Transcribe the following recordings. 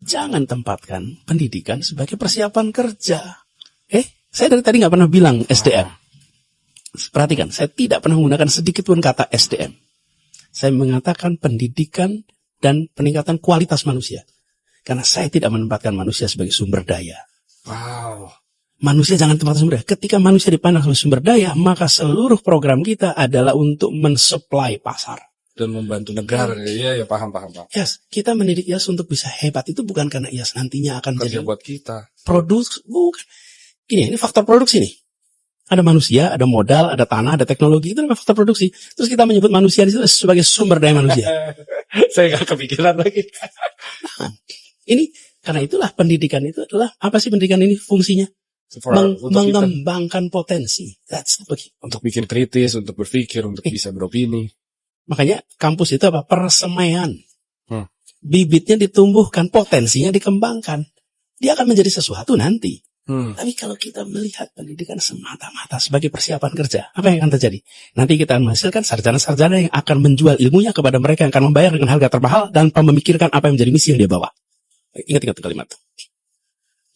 Jangan tempatkan pendidikan sebagai persiapan kerja. Saya dari tadi nggak pernah bilang SDM. Perhatikan, saya tidak pernah menggunakan sedikit pun kata SDM. Saya mengatakan pendidikan dan peningkatan kualitas manusia. Karena saya tidak menempatkan manusia sebagai sumber daya. Wow. Manusia jangan tempatkan sumber daya. Ketika manusia dipandang sebagai sumber daya, maka seluruh program kita adalah untuk mensuplai pasar. Dan membantu negara. Iya, ya paham. Yes, kita mendidik Yas untuk bisa hebat. Itu bukan karena Yas nantinya akan Kerja jadi buat kita. bukan. Ini faktor produksi nih. Ada manusia, ada modal, ada tanah, ada teknologi. Itu adalah faktor produksi. Terus kita menyebut manusia di situ sebagai sumber daya manusia. Saya nggak kepikiran lagi. Nah, ini karena itulah pendidikan itu adalah apa sih pendidikan ini fungsinya? Mengembangkan potensi. That's the key. Untuk bikin kritis, untuk berpikir, untuk bisa beropini. Makanya kampus itu apa? Persemaian. Bibitnya ditumbuhkan, potensinya dikembangkan. Dia akan menjadi sesuatu nanti. Tapi kalau kita melihat pendidikan semata-mata sebagai persiapan kerja, apa yang akan terjadi? Nanti kita akan menghasilkan sarjana-sarjana yang akan menjual ilmunya kepada mereka yang akan membayar dengan harga termahal tanpa memikirkan apa yang menjadi misi yang dia bawa. Ingat kalimat.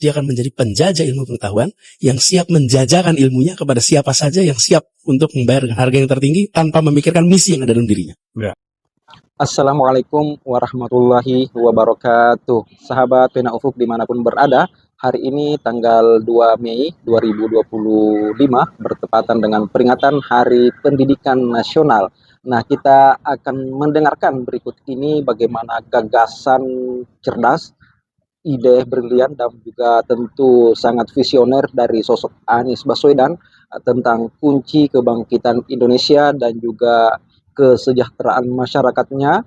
Dia akan menjadi penjajah ilmu pengetahuan yang siap menjajakan ilmunya kepada siapa saja yang siap untuk membayar dengan harga yang tertinggi tanpa memikirkan misi yang ada dalam dirinya. Ya. Assalamualaikum warahmatullahi wabarakatuh. Sahabat Pena Ufuk dimanapun berada, hari ini tanggal 2 Mei 2025 bertepatan dengan peringatan Hari Pendidikan Nasional. Nah, kita akan mendengarkan berikut ini bagaimana gagasan cerdas, ide brilian dan juga tentu sangat visioner dari sosok Anies Baswedan tentang kunci kebangkitan Indonesia dan juga kesejahteraan masyarakatnya.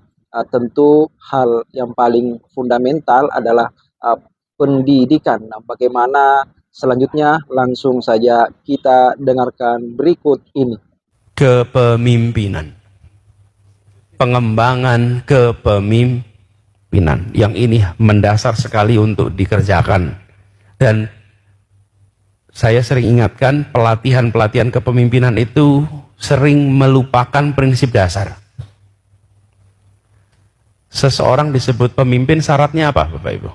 Tentu hal yang paling fundamental adalah pendidikan. Nah, bagaimana selanjutnya langsung saja kita dengarkan berikut ini. Kepemimpinan, pengembangan kepemimpinan yang ini mendasar sekali untuk dikerjakan. Dan saya sering ingatkan, pelatihan-pelatihan kepemimpinan itu sering melupakan prinsip dasar. Seseorang disebut pemimpin, syaratnya apa, Bapak Ibu?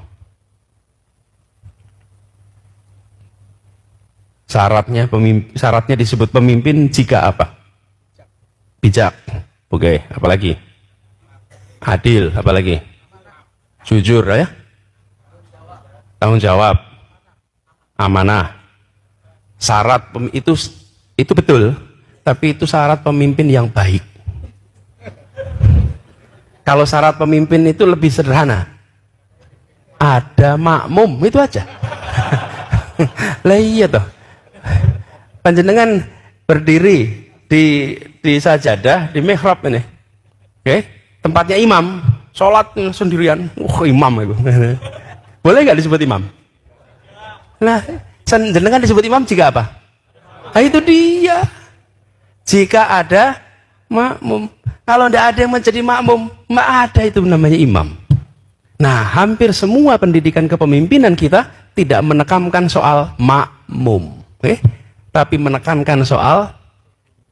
Syaratnya disebut pemimpin jika apa? Bijak. Oke, apalagi? Adil, apalagi? Jujur, ya? Tanggung jawab. Amanah. Syarat itu betul, tapi itu syarat pemimpin yang baik. Kalau syarat pemimpin itu lebih sederhana. Ada makmum, itu aja. Lah iya toh. Panjenengan berdiri di sajadah, di mihrab ini. Oke, tempatnya imam, sholat sendirian. Imam itu. Boleh nggak disebut imam? Nah, panjenengan disebut imam jika apa? Nah, itu dia. Jika ada makmum. Kalau tidak ada yang menjadi makmum, nggak ada itu namanya imam. Nah, hampir semua pendidikan kepemimpinan kita tidak menekankan soal makmum, tapi menekankan soal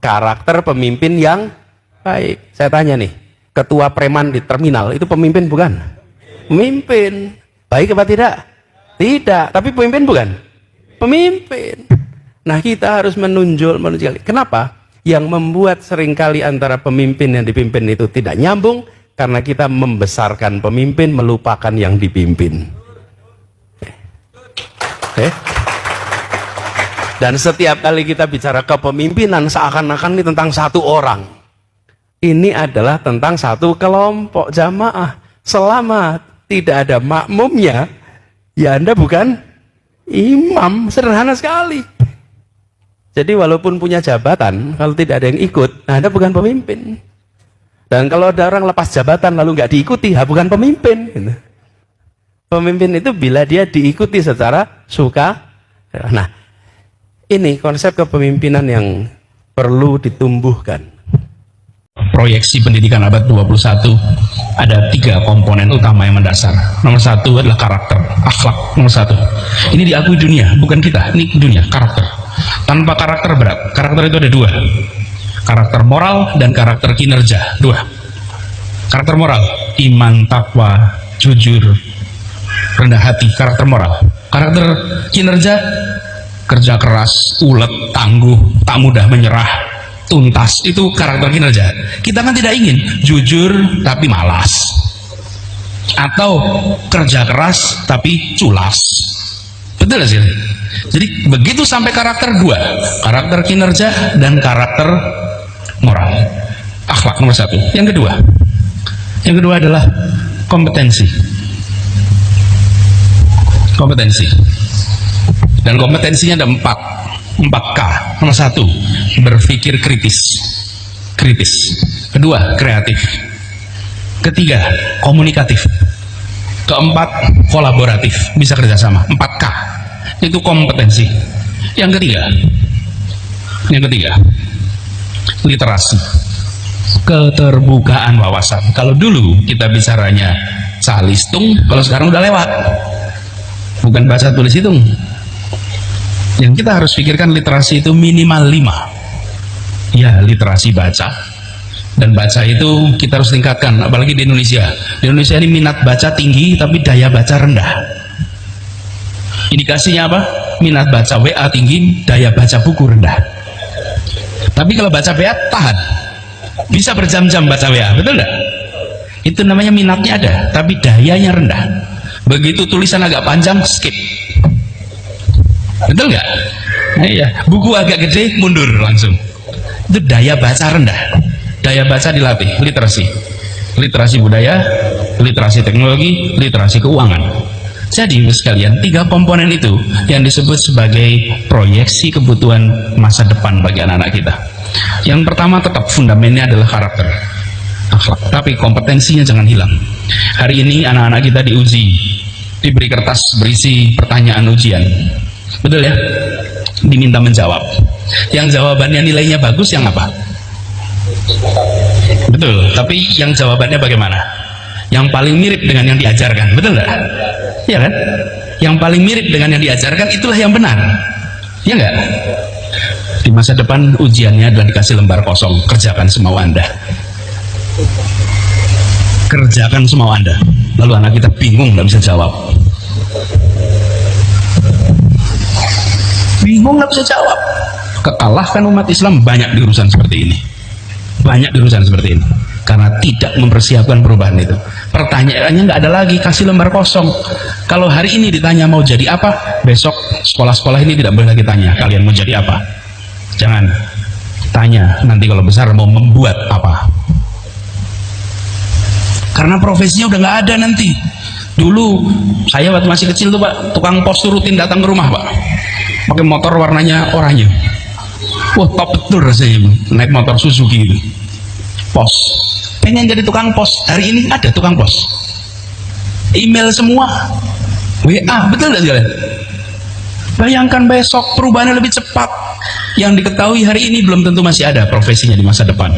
karakter pemimpin yang baik. Saya tanya nih, ketua preman di terminal itu pemimpin bukan? Pemimpin. Baik apa tidak? Tidak, tapi pemimpin bukan? Pemimpin. Nah, kita harus menunjuk. Kenapa? Yang membuat seringkali antara pemimpin yang dipimpin itu tidak nyambung, karena kita membesarkan pemimpin, melupakan yang dipimpin. Dan setiap kali kita bicara kepemimpinan, seakan-akan ini tentang satu orang. Ini adalah tentang satu kelompok jamaah. Selama tidak ada makmumnya, ya Anda bukan imam. Sederhana sekali. Jadi walaupun punya jabatan, kalau tidak ada yang ikut, nah Anda bukan pemimpin. Dan kalau ada orang lepas jabatan lalu nggak diikuti, bukan pemimpin. Gitu. Pemimpin itu bila dia diikuti secara suka. Nah, ini konsep kepemimpinan yang perlu ditumbuhkan. Proyeksi pendidikan abad 21 ada 3 komponen utama yang mendasar. Nomor 1 adalah karakter, akhlak. Nomor 1. Ini diakui dunia, bukan kita. Ini dunia, karakter. Tanpa karakter berat. Karakter itu ada 2. Karakter moral dan karakter kinerja. 2. Karakter moral, iman, takwa, jujur, rendah hati, karakter moral. Karakter kinerja, kerja keras, ulet, tangguh, tak mudah menyerah, tuntas. Itu karakter kinerja. Kita kan tidak ingin jujur tapi malas, atau kerja keras tapi culas. Betul sih. Jadi begitu sampai karakter dua, karakter kinerja dan karakter moral, akhlak nomor satu. Yang kedua adalah kompetensi. Dan kompetensinya ada 4K. Nomor satu, berpikir kritis. Kedua, kreatif. Ketiga, komunikatif. Keempat, kolaboratif, bisa kerjasama. 4K itu kompetensi. Yang ketiga, literasi, keterbukaan wawasan. Kalau dulu kita bicaranya calistung, kalau sekarang udah lewat, bukan baca tulis hitung. Yang kita harus pikirkan literasi itu minimal 5. Ya, literasi baca. Dan baca itu kita harus tingkatkan, apalagi di Indonesia. Di Indonesia ini minat baca tinggi, tapi daya baca rendah. Indikasinya apa? Minat baca WA tinggi, daya baca buku rendah. Tapi kalau baca WA tahan, bisa berjam-jam baca WA, betul nggak? Itu namanya minatnya ada, tapi dayanya rendah. Begitu tulisan agak panjang, skip. Betul nggak? Nah, iya. Buku agak gede, mundur langsung. Itu daya baca rendah. Daya baca dilatih, literasi budaya, literasi teknologi, literasi keuangan. Jadi sekalian, 3 komponen itu yang disebut sebagai proyeksi kebutuhan masa depan bagi anak-anak kita. Yang pertama tetap fundamennya adalah karakter, akhlak, tapi kompetensinya jangan hilang. Hari ini anak-anak kita diuji, diberi kertas berisi pertanyaan ujian, betul ya? Diminta menjawab. Yang jawabannya nilainya bagus yang apa? Betul, tapi yang jawabannya bagaimana? Yang paling mirip dengan yang diajarkan, betul nggak? Iya kan? Yang paling mirip dengan yang diajarkan itulah yang benar, ya nggak? Di masa depan ujiannya adalah dikasih lembar kosong, kerjakan semau Anda. Kerjakan semau Anda. Lalu anak kita bingung, nggak bisa jawab. Bingung, nggak bisa jawab. Kekalahkan umat Islam banyak di urusan seperti ini. Karena tidak mempersiapkan perubahan itu. Pertanyaannya nggak ada lagi, kasih lembar kosong. Kalau hari ini ditanya mau jadi apa, besok sekolah-sekolah ini tidak boleh lagi tanya kalian mau jadi apa. Jangan tanya nanti kalau besar mau membuat apa. Karena profesinya udah nggak ada nanti. Dulu saya waktu masih kecil tuh Pak, tukang pos tuh rutin datang ke rumah Pak, pakai motor warnanya oranye. Wah, top betul rasanya naik motor Suzuki itu. Pos, pengen jadi tukang pos. Hari ini ada tukang pos, email semua, WA, betul nggak sekalian? Bayangkan besok perubahannya lebih cepat. Yang diketahui hari ini belum tentu masih ada profesinya di masa depan.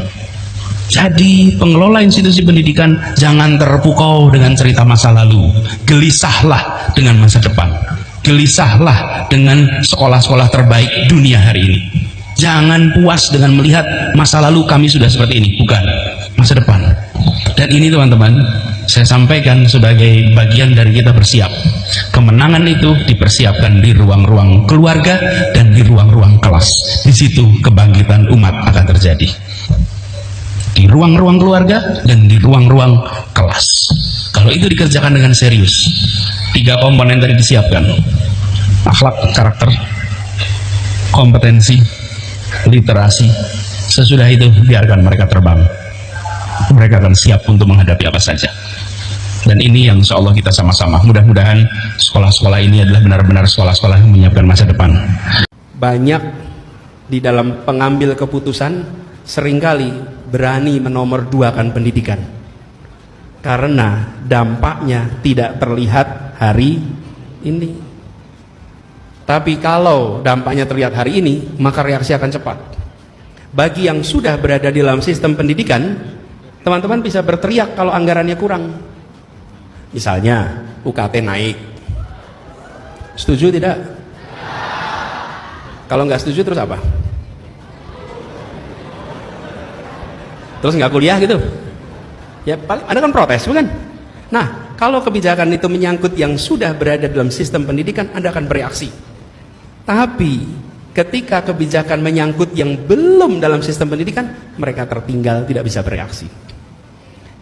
Jadi pengelola institusi pendidikan jangan terpukau dengan cerita masa lalu. Gelisahlah dengan masa depan. Gelisahlah dengan sekolah-sekolah terbaik dunia hari ini. Jangan puas dengan melihat masa lalu kami sudah seperti ini, bukan, masa depan. Dan ini teman-teman, saya sampaikan sebagai bagian dari kita bersiap. Kemenangan itu dipersiapkan di ruang-ruang keluarga dan di ruang-ruang kelas. Di situ kebangkitan umat akan terjadi. Di ruang-ruang keluarga dan di ruang-ruang kelas. Kalau itu dikerjakan dengan serius, 3 komponen tadi disiapkan: akhlak, karakter, kompetensi, literasi. Sesudah itu biarkan mereka terbang. Mereka akan siap untuk menghadapi apa saja. Dan ini yang insya Allah kita sama-sama, mudah-mudahan sekolah-sekolah ini adalah benar-benar sekolah-sekolah yang menyiapkan masa depan. Banyak di dalam pengambil keputusan seringkali berani menomorduakan pendidikan karena dampaknya tidak terlihat hari ini. Tapi kalau dampaknya terlihat hari ini, maka reaksi akan cepat. Bagi yang sudah berada di dalam sistem pendidikan, teman-teman bisa berteriak kalau anggarannya kurang. Misalnya UKT naik, setuju tidak? Kalau nggak setuju terus apa? Terus nggak kuliah gitu? Ya, Anda kan protes, bukan? Nah, Kalau kebijakan itu menyangkut yang sudah berada dalam sistem pendidikan, Anda akan bereaksi. Tapi ketika kebijakan menyangkut yang belum dalam sistem pendidikan, mereka tertinggal, tidak bisa bereaksi.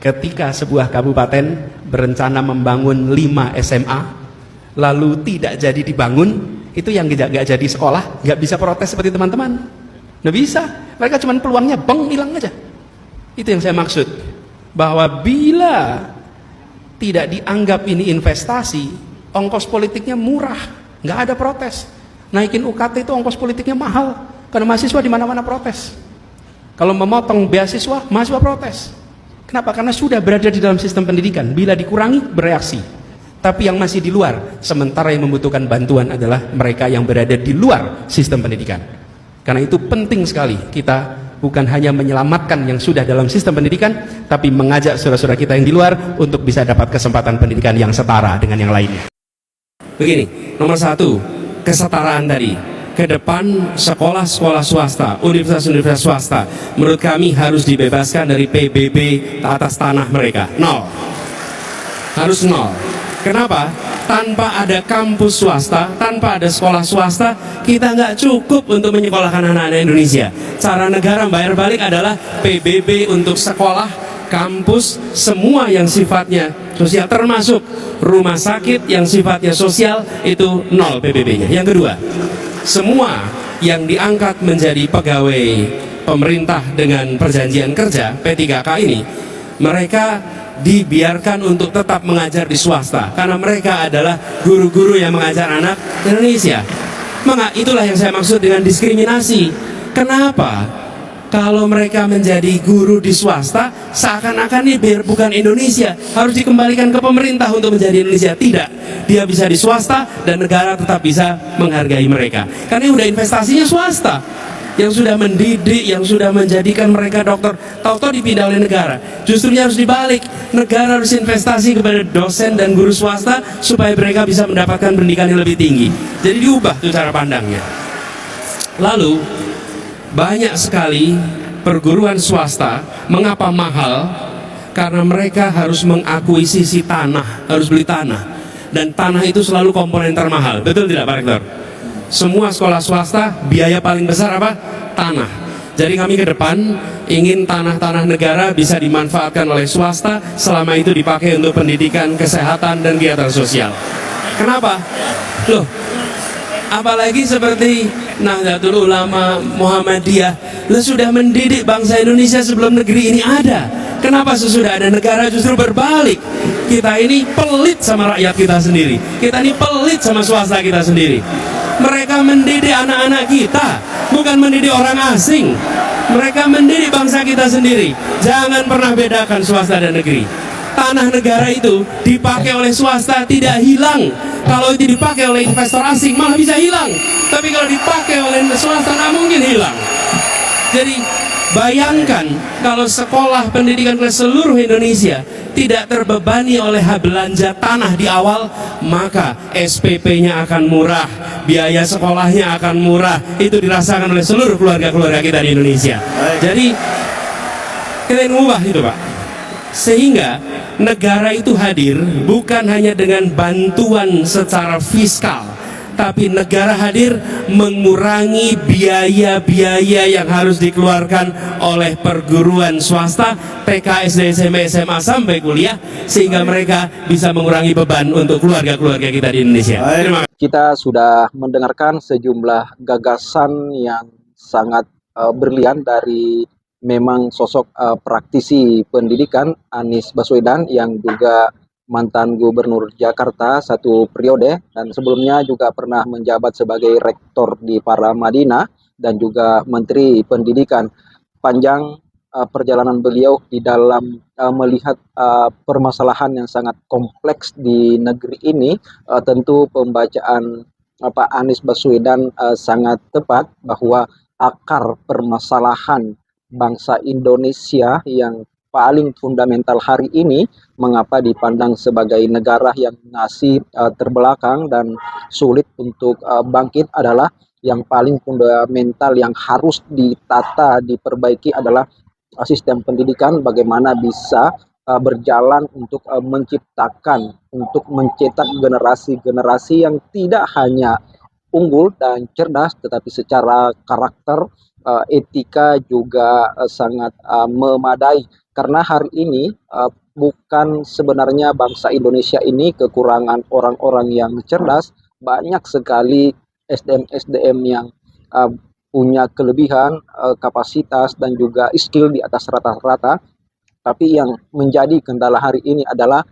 Ketika sebuah kabupaten berencana membangun 5 SMA, lalu tidak jadi dibangun, itu yang gak jadi sekolah, gak bisa protes seperti teman-teman. Nggak bisa, mereka cuma peluangnya hilang aja. Itu yang saya maksud, bahwa bila tidak dianggap ini investasi, ongkos politiknya murah, nggak ada protes. Naikin UKT itu ongkos politiknya mahal, karena mahasiswa di mana-mana protes. Kalau memotong beasiswa, mahasiswa protes. Kenapa? Karena sudah berada di dalam sistem pendidikan. Bila dikurangi, bereaksi. Tapi yang masih di luar, sementara yang membutuhkan bantuan adalah mereka yang berada di luar sistem pendidikan. Karena itu penting sekali kita bukan hanya menyelamatkan yang sudah dalam sistem pendidikan, tapi mengajak saudara-saudara kita yang di luar untuk bisa dapat kesempatan pendidikan yang setara dengan yang lainnya. Begini, nomor 1, kesetaraan tadi. Ke depan sekolah-sekolah swasta, universitas-universitas swasta, menurut kami harus dibebaskan dari PBB atas tanah mereka. 0. Harus 0. Kenapa? Tanpa ada kampus swasta, tanpa ada sekolah swasta, kita nggak cukup untuk menyekolahkan anak-anak Indonesia. Cara negara bayar balik adalah PBB untuk sekolah, kampus, semua yang sifatnya sosial, termasuk rumah sakit yang sifatnya sosial, itu 0 PBB-nya. Yang kedua, semua yang diangkat menjadi pegawai pemerintah dengan perjanjian kerja P3K ini, mereka dibiarkan untuk tetap mengajar di swasta karena mereka adalah guru-guru yang mengajar anak Indonesia. Maka itulah yang saya maksud dengan diskriminasi. Kenapa? Kalau mereka menjadi guru di swasta, seakan-akan ini biar bukan Indonesia, harus dikembalikan ke pemerintah untuk menjadi Indonesia. Tidak, dia bisa di swasta dan negara tetap bisa menghargai mereka karena udah investasinya swasta yang sudah mendidik, yang sudah menjadikan mereka dokter, tahu-tahu dipindah oleh negara. Justrunya harus dibalik, negara harus investasi kepada dosen dan guru swasta supaya mereka bisa mendapatkan pendidikan yang lebih tinggi. Jadi diubah tuh cara pandangnya. Lalu banyak sekali perguruan swasta, mengapa mahal? Karena mereka harus mengakuisisi tanah, harus beli tanah, dan tanah itu selalu komponen termahal. Betul tidak Pak Rektor? Semua sekolah swasta biaya paling besar apa? Tanah. Jadi kami ke depan ingin tanah-tanah negara bisa dimanfaatkan oleh swasta selama itu dipakai untuk pendidikan, kesehatan, dan kegiatan sosial. Kenapa? Loh, apalagi seperti Nahdlatul Ulama, Muhammadiyah, lo sudah mendidik bangsa Indonesia sebelum negeri ini ada. Kenapa sesudah ada negara justru berbalik? Kita ini pelit sama rakyat kita sendiri. Kita ini pelit sama swasta kita sendiri. Mereka mendidik anak-anak kita, bukan mendidik orang asing. Mereka mendidik bangsa kita sendiri. Jangan pernah bedakan swasta dan negeri. Tanah negara itu dipakai oleh swasta tidak hilang. Kalau itu dipakai oleh investor asing malah bisa hilang. Tapi kalau dipakai oleh swasta nggak mungkin hilang. Jadi bayangkan kalau sekolah pendidikan ke seluruh Indonesia tidak terbebani oleh belanja tanah di awal, maka SPP-nya akan murah, biaya sekolahnya akan murah. Itu dirasakan oleh seluruh keluarga-keluarga kita di Indonesia. Jadi kita ingin mengubah itu Pak, sehingga negara itu hadir bukan hanya dengan bantuan secara fiskal, tapi negara hadir mengurangi biaya-biaya yang harus dikeluarkan oleh perguruan swasta, TK, SD, SMP, SMA sampai kuliah, sehingga mereka bisa mengurangi beban untuk keluarga-keluarga kita di Indonesia. Terima kasih. Kita sudah mendengarkan sejumlah gagasan yang sangat berlian dari memang sosok praktisi pendidikan Anies Baswedan yang juga mantan gubernur Jakarta 1 periode dan sebelumnya juga pernah menjabat sebagai rektor di Paramadina dan juga menteri pendidikan. Panjang perjalanan beliau di dalam melihat permasalahan yang sangat kompleks di negeri ini, tentu pembacaan Pak Anies Baswedan sangat tepat bahwa akar permasalahan bangsa Indonesia yang paling fundamental hari ini, mengapa dipandang sebagai negara yang masih terbelakang dan sulit untuk bangkit, adalah yang paling fundamental yang harus ditata, diperbaiki adalah sistem pendidikan, bagaimana bisa berjalan untuk menciptakan, untuk mencetak generasi-generasi yang tidak hanya unggul dan cerdas, tetapi secara karakter, etika juga sangat memadai. Karena hari ini bukan sebenarnya bangsa Indonesia ini kekurangan orang-orang yang cerdas, banyak sekali SDM-SDM yang punya kelebihan, kapasitas dan juga skill di atas rata-rata. Tapi yang menjadi kendala hari ini adalah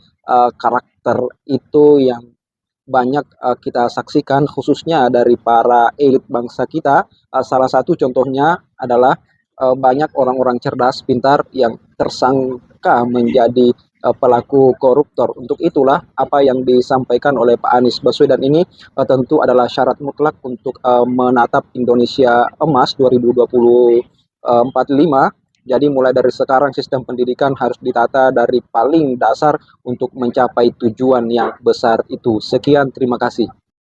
karakter itu yang banyak kita saksikan khususnya dari para elit bangsa kita. Salah satu contohnya adalah banyak orang-orang cerdas, pintar yang tersangka menjadi pelaku koruptor. Untuk itulah apa yang disampaikan oleh Pak Anies Baswedan ini tentu adalah syarat mutlak untuk menatap Indonesia Emas 2045. Jadi mulai dari sekarang sistem pendidikan harus ditata dari paling dasar untuk mencapai tujuan yang besar itu. Sekian, terima kasih.